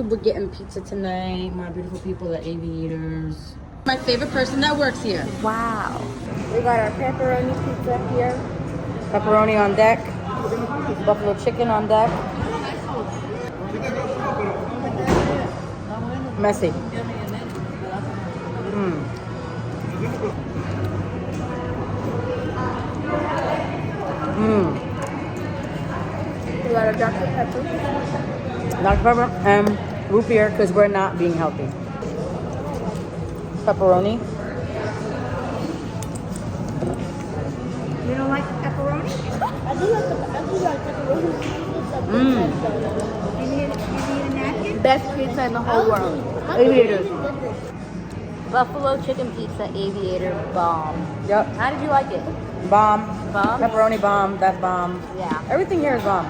So we're getting pizza tonight. My beautiful people, the aviators. My favorite person that works here. Wow. We got our pepperoni pizza here. Pepperoni on deck. Buffalo chicken on deck. Messy. We got our Dr. Pepper. Dr. Pepper and root beer because we're not being healthy. Pepperoni. You don't like pepperoni? I do like pepperoni. You need a napkin? Best pizza in the whole world. Aviators. Buffalo chicken pizza, aviator, bomb. Yep. How did you like it? Bomb. Bomb? Pepperoni bomb. That's bomb. Yeah. Everything here is bomb.